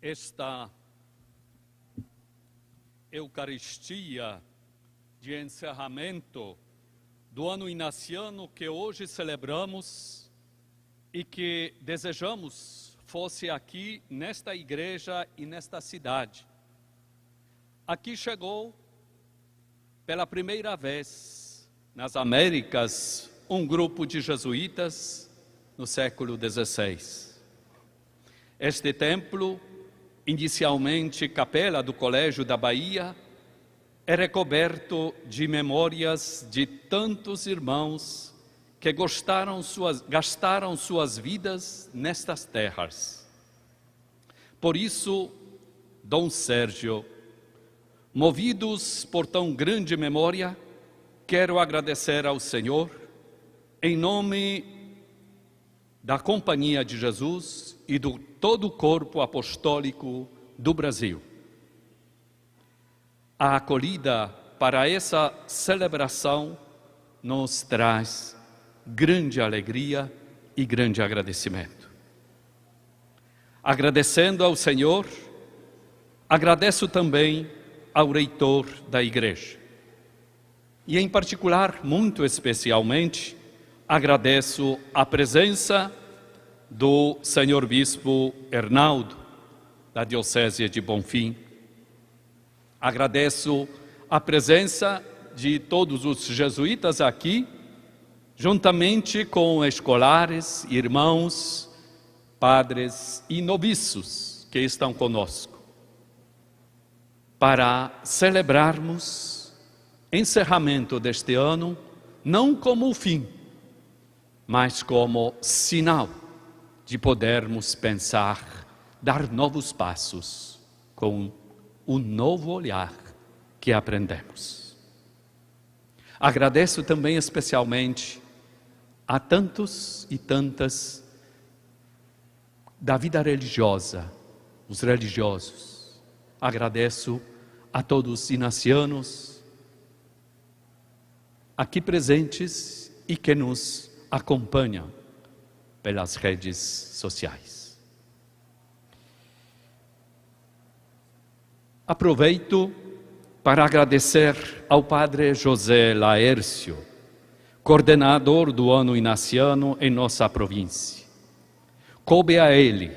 Esta Eucaristia de encerramento do ano inaciano que hoje celebramos e que desejamos fosse aqui nesta igreja e nesta cidade. Aqui chegou pela primeira vez nas Américas um grupo de jesuítas no século XVI. Este templo, inicialmente capela do Colégio da Bahia, é recoberto de memórias de tantos irmãos que gastaram suas vidas nestas terras. Por isso, Dom Sérgio, movidos por tão grande memória, quero agradecer ao Senhor, em nome da Companhia de Jesus e do todo o corpo apostólico do Brasil. A acolhida para essa celebração nos traz grande alegria e grande agradecimento. Agradecendo ao Senhor, agradeço também ao reitor da igreja. E em particular, muito especialmente, agradeço a presença do Senhor Bispo Hernaldo, da Diocese de Bonfim. Agradeço a presença de todos os jesuítas aqui, juntamente com escolares, irmãos, padres e noviços que estão conosco, para celebrarmos o encerramento deste ano, não como o fim, mas como sinal de podermos pensar, dar novos passos com o novo olhar que aprendemos. Agradeço também especialmente a tantos e tantas da vida religiosa, os religiosos. Agradeço a todos os inacianos aqui presentes e que nos acompanham pelas redes sociais. Aproveito para agradecer ao Padre José Laércio, coordenador do ano inaciano em nossa província. Coube a ele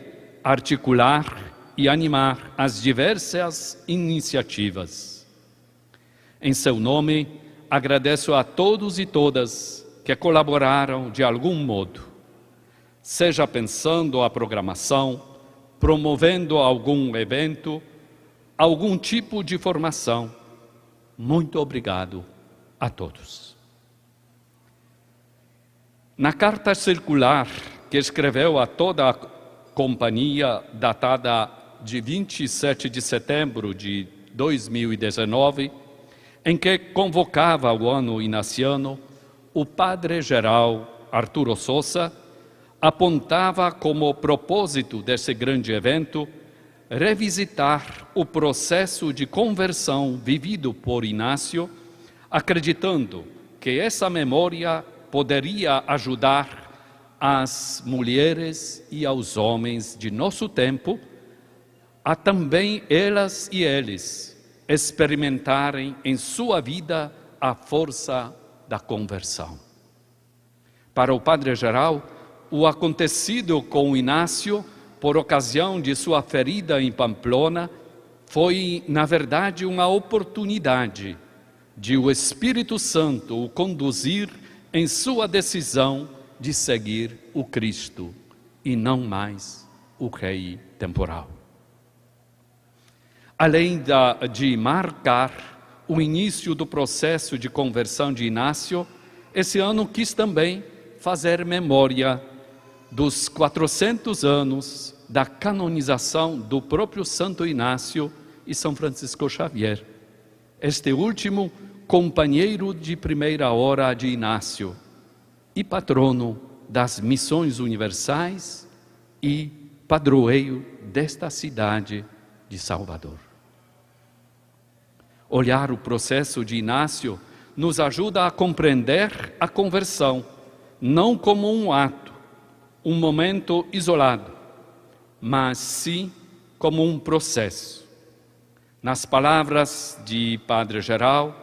articular e animar as diversas iniciativas. Em seu nome, agradeço a todos e todas que colaboraram de algum modo, seja pensando a programação, promovendo algum evento, algum tipo de formação. Muito obrigado a todos. Na carta circular que escreveu a toda a companhia, datada de 27 de setembro de 2019, em que convocava o ano inaciano, o padre-geral Arturo Sousa apontava como propósito desse grande evento revisitar o processo de conversão vivido por Inácio, acreditando que essa memória poderia ajudar as mulheres e aos homens de nosso tempo a também elas e eles experimentarem em sua vida a força da conversão. Para o padre-geral, o acontecido com Inácio, por ocasião de sua ferida em Pamplona, foi, na verdade, uma oportunidade de o Espírito Santo o conduzir em sua decisão de seguir o Cristo e não mais o rei temporal. Além de marcar o início do processo de conversão de Inácio, esse ano quis também fazer memória dos 400 anos da canonização do próprio Santo Inácio e São Francisco Xavier. Este último companheiro de primeira hora de Inácio e patrono das missões universais e padroeiro desta cidade de Salvador. Olhar o processo de Inácio nos ajuda a compreender a conversão, não como um ato, um momento isolado, mas sim como um processo. Nas palavras de Padre Geral,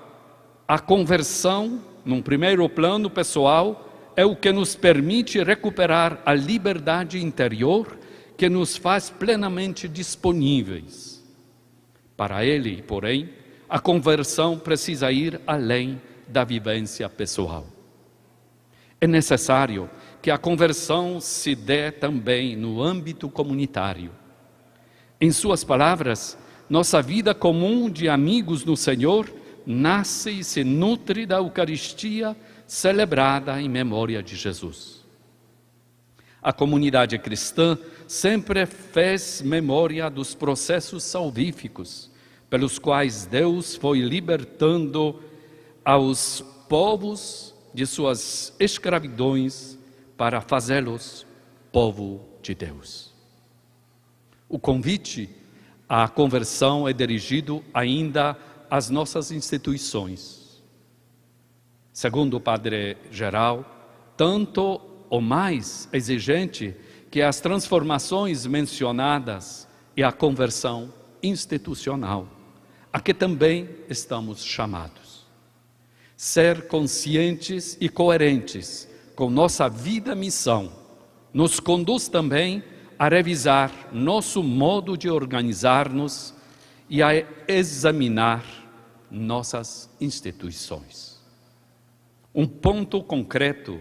a conversão, num primeiro plano pessoal, é o que nos permite recuperar a liberdade interior que nos faz plenamente disponíveis. Para ele, porém, a conversão precisa ir além da vivência pessoal. É necessário que a conversão se dê também no âmbito comunitário. Em suas palavras, nossa vida comum de amigos no Senhor nasce e se nutre da Eucaristia celebrada em memória de Jesus. A comunidade cristã sempre fez memória dos processos salvíficos pelos quais Deus foi libertando aos povos de suas escravidões para fazê-los povo de Deus. O convite à conversão é dirigido ainda às nossas instituições. Segundo o Padre Geral, tanto ou mais exigente que as transformações mencionadas e a conversão institucional, a que também estamos chamados. Ser conscientes e coerentes com nossa vida-missão nos conduz também a revisar nosso modo de organizar-nos e a examinar nossas instituições. Um ponto concreto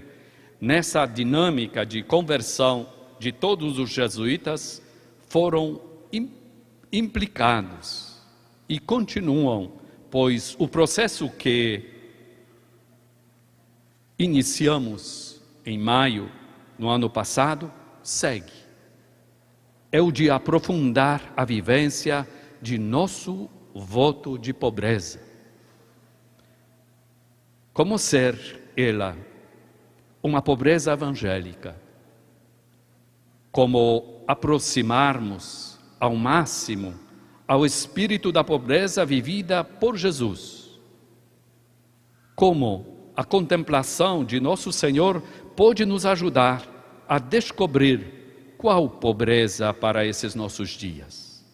nessa dinâmica de conversão de todos os jesuítas foram implicados e continuam, pois o processo que iniciamos em maio no ano passado segue. É o de aprofundar a vivência de nosso voto de pobreza. Como ser ela uma pobreza evangélica? Como aproximarmos ao máximo ao espírito da pobreza vivida por Jesus? Como a contemplação de Nosso Senhor pode nos ajudar a descobrir qual pobreza para esses nossos dias?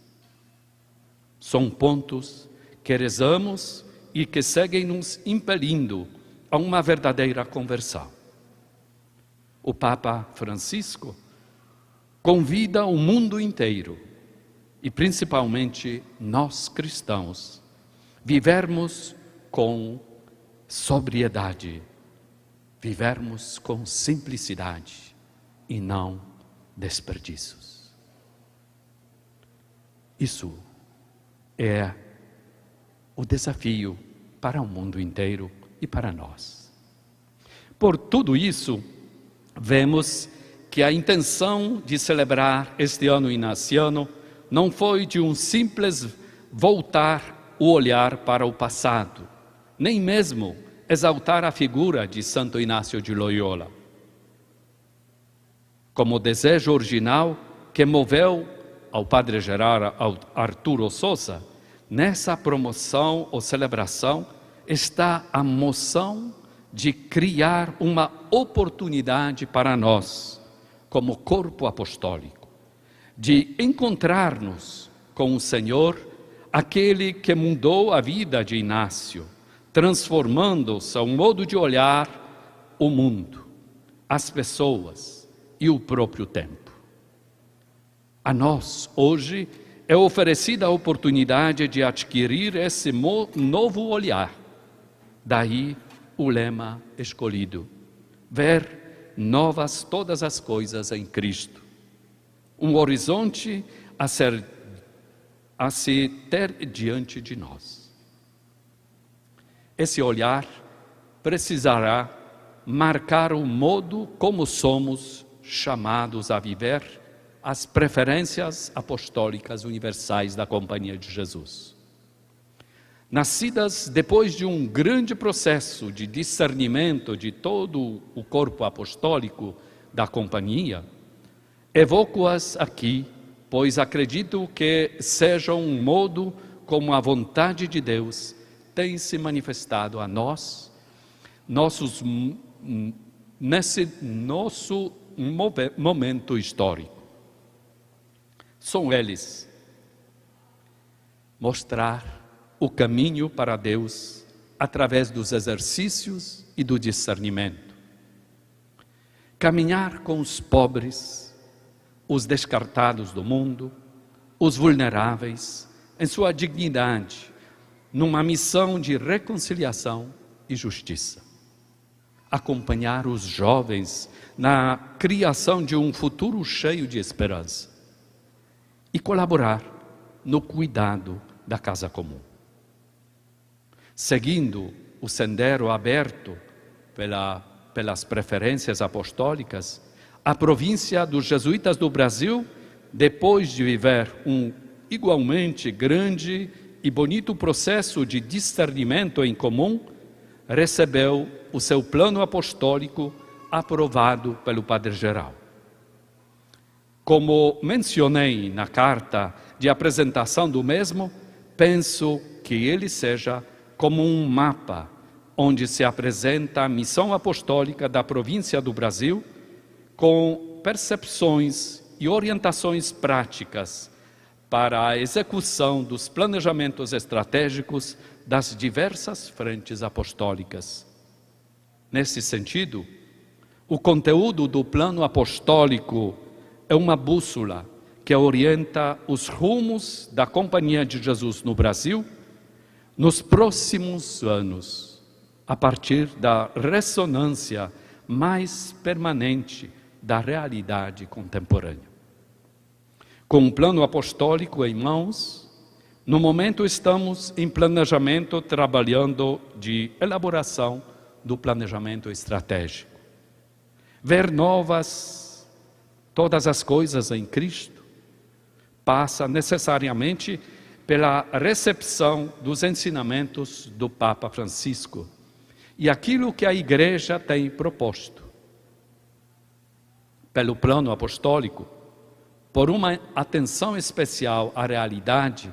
São pontos que rezamos e que seguem nos impelindo a uma verdadeira conversão. O Papa Francisco convida o mundo inteiro, e principalmente nós cristãos, vivermos com sobriedade, vivermos com simplicidade e não desperdícios. Isso é o desafio para o mundo inteiro e para nós. Por tudo isso, vemos que a intenção de celebrar este ano inaciano não foi de um simples voltar o olhar para o passado, nem mesmo exaltar a figura de Santo Inácio de Loyola. Como desejo original que moveu ao Padre Gerard Arturo Sousa, nessa promoção ou celebração está a moção de criar uma oportunidade para nós, como corpo apostólico, de encontrar-nos com o Senhor, aquele que mudou a vida de Inácio, transformando seu modo de olhar o mundo, as pessoas e o próprio tempo. A nós, hoje, é oferecida a oportunidade de adquirir esse novo olhar. Daí o lema escolhido: ver novas todas as coisas em Cristo. Um horizonte a se ter diante de nós. Esse olhar precisará marcar o modo como somos chamados a viver as preferências apostólicas universais da Companhia de Jesus. Nascidas depois de um grande processo de discernimento de todo o corpo apostólico da Companhia, evoco-as aqui, pois acredito que sejam um modo como a vontade de Deus tem se manifestado a nós, nesse nosso momento histórico. São eles mostrar o caminho para Deus através dos exercícios e do discernimento. Caminhar com os pobres, os descartados do mundo, os vulneráveis, em sua dignidade, numa missão de reconciliação e justiça. Acompanhar os jovens na criação de um futuro cheio de esperança e colaborar no cuidado da casa comum. Seguindo o sendero aberto pelas preferências apostólicas, a província dos jesuítas do Brasil, depois de viver um igualmente grande e bonito processo de discernimento em comum, recebeu o seu plano apostólico aprovado pelo Padre-Geral. Como mencionei na carta de apresentação do mesmo, penso que ele seja como um mapa onde se apresenta a missão apostólica da província do Brasil com percepções e orientações práticas para a execução dos planejamentos estratégicos das diversas frentes apostólicas. Nesse sentido, o conteúdo do plano apostólico é uma bússola que orienta os rumos da Companhia de Jesus no Brasil nos próximos anos, a partir da ressonância mais permanente da realidade contemporânea. Com o plano apostólico em mãos, no momento estamos em planejamento, trabalhando de elaboração do planejamento estratégico. Ver novas todas as coisas em Cristo passa necessariamente pela recepção dos ensinamentos do Papa Francisco e aquilo que a Igreja tem proposto. Pelo plano apostólico, por uma atenção especial à realidade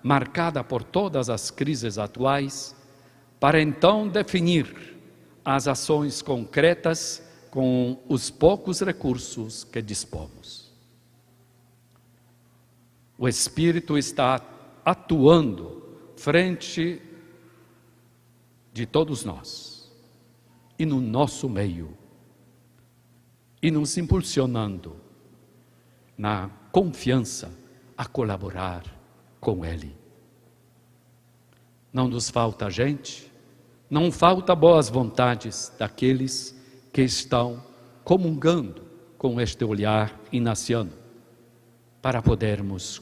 marcada por todas as crises atuais, para então definir as ações concretas com os poucos recursos que dispomos. O Espírito está atuando frente de todos nós e no nosso meio e nos impulsionando na confiança a colaborar com Ele. Não nos falta gente, não falta boas vontades daqueles que estão comungando com este olhar inaciano para podermos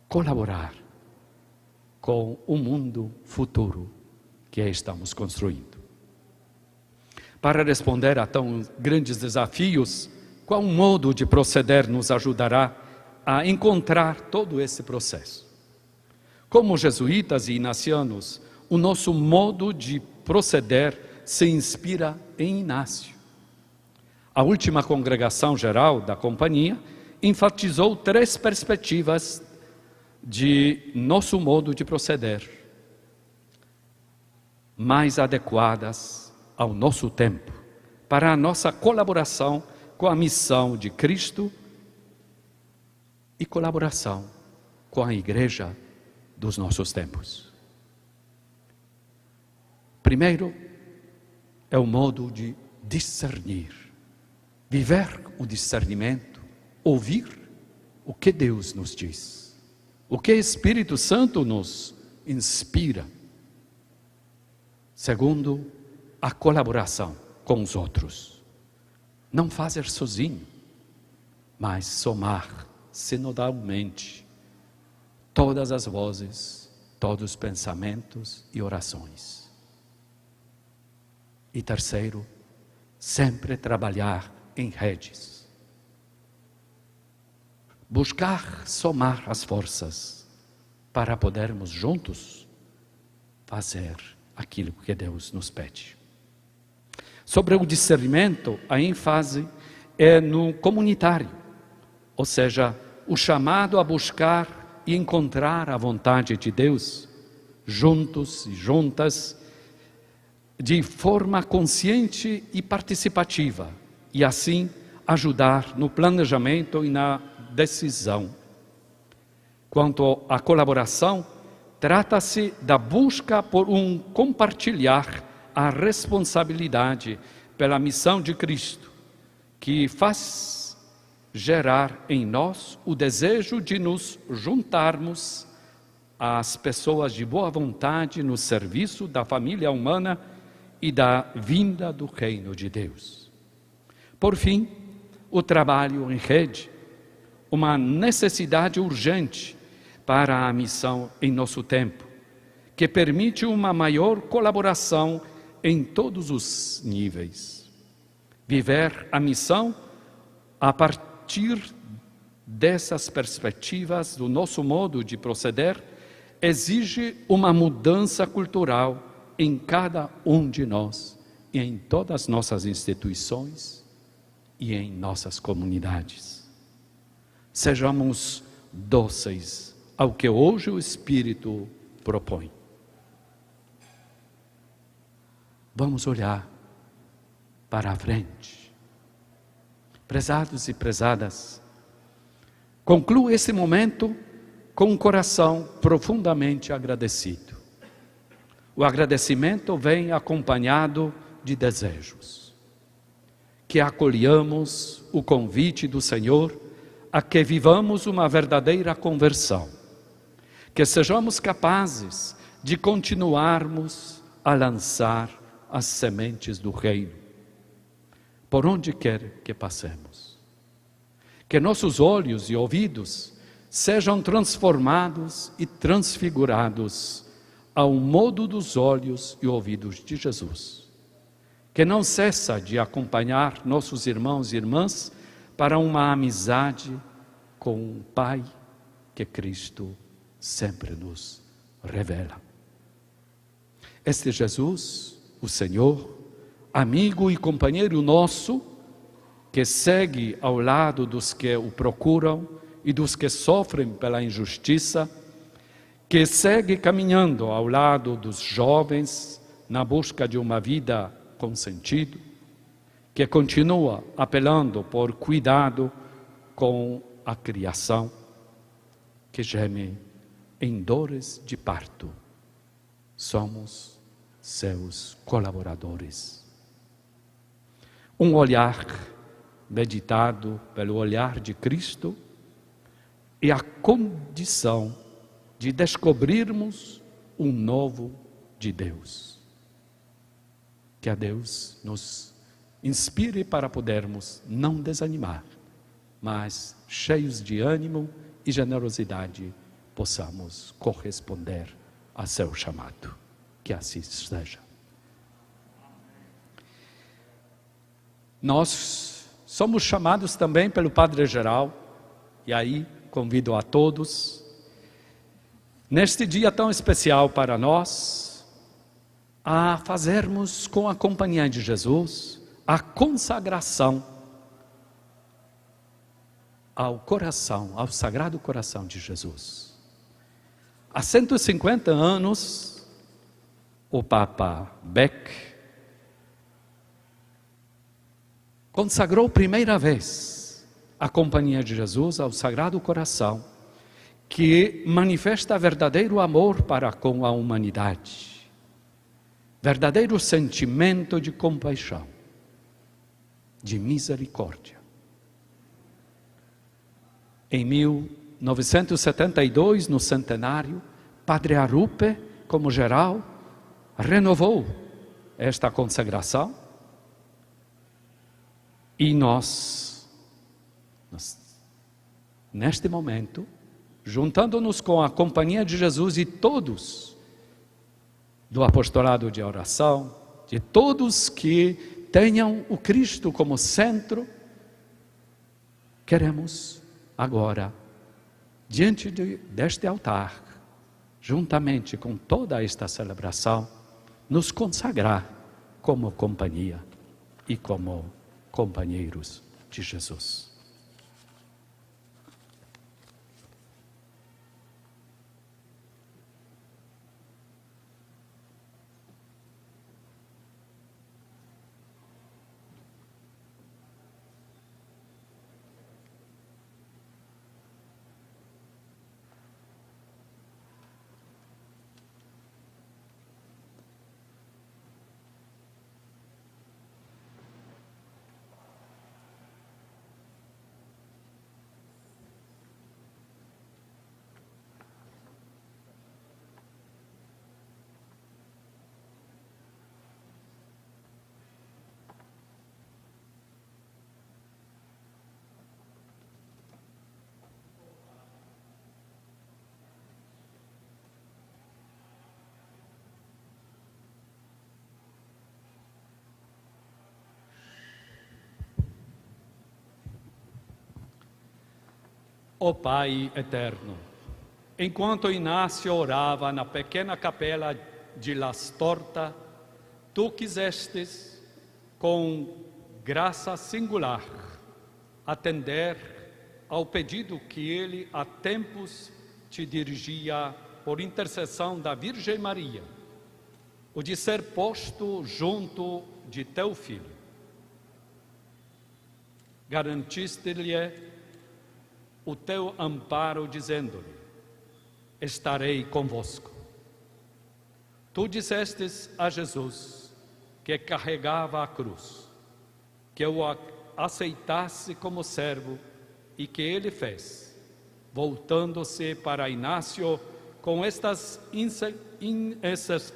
colaborar com o mundo futuro que estamos construindo. Para responder a tão grandes desafios, qual modo de proceder nos ajudará a encontrar todo esse processo? Como jesuítas e inacianos, o nosso modo de proceder se inspira em Inácio. A última congregação geral da Companhia enfatizou 3 perspectivas de nosso modo de proceder, mais adequadas ao nosso tempo, para a nossa colaboração com a missão de Cristo e colaboração com a Igreja dos nossos tempos. Primeiro, é o modo de discernir, viver o discernimento, ouvir o que Deus nos diz, o que o Espírito Santo nos inspira. Segundo, a colaboração com os outros. Não fazer sozinho, mas somar sinodalmente todas as vozes, todos os pensamentos e orações. E terceiro, sempre trabalhar em redes. Buscar somar as forças para podermos juntos fazer aquilo que Deus nos pede. Sobre o discernimento, a ênfase é no comunitário, ou seja, o chamado a buscar e encontrar a vontade de Deus, juntos e juntas, de forma consciente e participativa, e assim ajudar no planejamento e na decisão. Quanto à colaboração, trata-se da busca por um compartilhar a responsabilidade pela missão de Cristo, que faz gerar em nós o desejo de nos juntarmos às pessoas de boa vontade no serviço da família humana e da vinda do reino de Deus. Por fim, o trabalho em rede, uma necessidade urgente para a missão em nosso tempo, que permite uma maior colaboração em todos os níveis. Viver a missão a partir dessas perspectivas do nosso modo de proceder exige uma mudança cultural em cada um de nós e em todas as nossas instituições e em nossas comunidades. Sejamos dóceis ao que hoje o Espírito propõe. Vamos olhar para a frente. Prezados e prezadas, concluo esse momento com um coração profundamente agradecido. O agradecimento vem acompanhado de desejos. Que acolhamos o convite do Senhor a que vivamos uma verdadeira conversão. Que sejamos capazes de continuarmos a lançar as sementes do reino, por onde quer que passemos. Que nossos olhos e ouvidos sejam transformados e transfigurados ao modo dos olhos e ouvidos de Jesus, que não cessa de acompanhar nossos irmãos e irmãs para uma amizade com o Pai que Cristo sempre nos revela. Este Jesus, o Senhor, amigo e companheiro nosso, que segue ao lado dos que o procuram e dos que sofrem pela injustiça, que segue caminhando ao lado dos jovens na busca de uma vida com sentido, que continua apelando por cuidado com a criação, que geme em dores de parto. Somos seus colaboradores. Um olhar meditado pelo olhar de Cristo é a condição de descobrirmos um novo de Deus. Que a Deus nos inspire para podermos não desanimar, mas cheios de ânimo e generosidade possamos corresponder a seu chamado. Que assim seja. Nós somos chamados também pelo Padre Geral, e aí convido a todos, neste dia tão especial para nós, a fazermos com a companhia de Jesus a consagração ao coração, ao Sagrado Coração de Jesus. Há 150 anos, o Papa Beck consagrou primeira vez a companhia de Jesus ao Sagrado Coração, que manifesta verdadeiro amor para com a humanidade, verdadeiro sentimento de compaixão, de misericórdia. Em 1972, no centenário, Padre Arrupe, como geral, renovou esta consagração e nós, neste momento, juntando-nos com a companhia de Jesus e todos do apostolado de oração, de todos que tenham o Cristo como centro, queremos agora, diante deste altar, juntamente com toda esta celebração, nos consagrar como companhia e como companheiros de Jesus. Ó Pai eterno, enquanto Inácio orava na pequena capela de Las Tortas, Tu quisestes, com graça singular, atender ao pedido que ele há tempos te dirigia por intercessão da Virgem Maria, o de ser posto junto de Teu Filho. Garantiste-lhe o Teu amparo, dizendo-lhe: estarei convosco. Tu dissestes a Jesus, que carregava a cruz, que eu aceitasse como servo, e que ele fez, voltando-se para Inácio com essas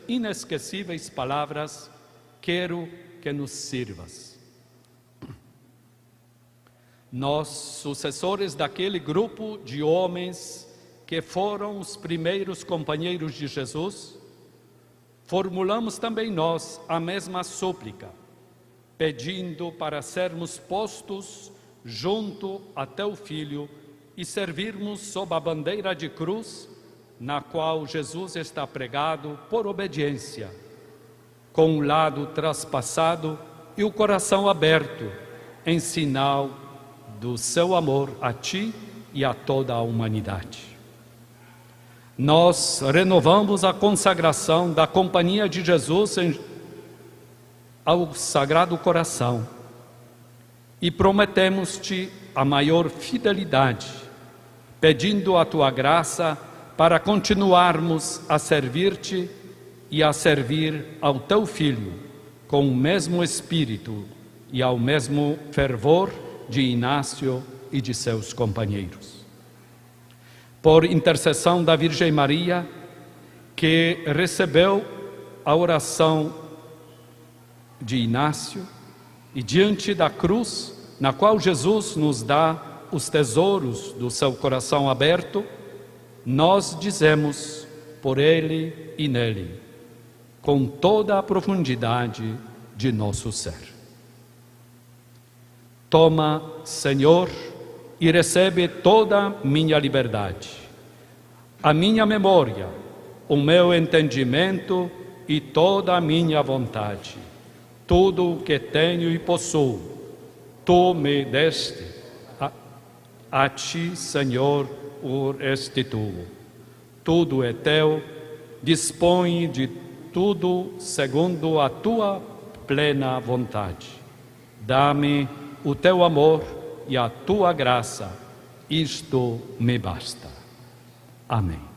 inesquecíveis palavras: quero que nos sirvas. Nós, sucessores daquele grupo de homens que foram os primeiros companheiros de Jesus, formulamos também nós a mesma súplica, pedindo para sermos postos junto a Teu Filho e servirmos sob a bandeira de cruz, na qual Jesus está pregado por obediência, com o lado traspassado e o coração aberto, em sinal do seu amor a Ti e a toda a humanidade. Nós renovamos a consagração da Companhia de Jesus ao Sagrado Coração e prometemos-Te a maior fidelidade, pedindo a Tua graça para continuarmos a servir-Te e a servir ao Teu Filho com o mesmo espírito e ao mesmo fervor de Inácio e de seus companheiros. Por intercessão da Virgem Maria, que recebeu a oração de Inácio, e diante da cruz, na qual Jesus nos dá os tesouros do seu coração aberto, nós dizemos por ele e nele, com toda a profundidade de nosso ser: toma, Senhor, e recebe toda a minha liberdade, a minha memória, o meu entendimento e toda a minha vontade, tudo o que tenho e possuo, Tu me deste, a Ti, Senhor, o restituo. Tudo é Teu, dispõe de tudo segundo a Tua plena vontade. Dá-me o Teu amor e a Tua graça, isto me basta. Amém.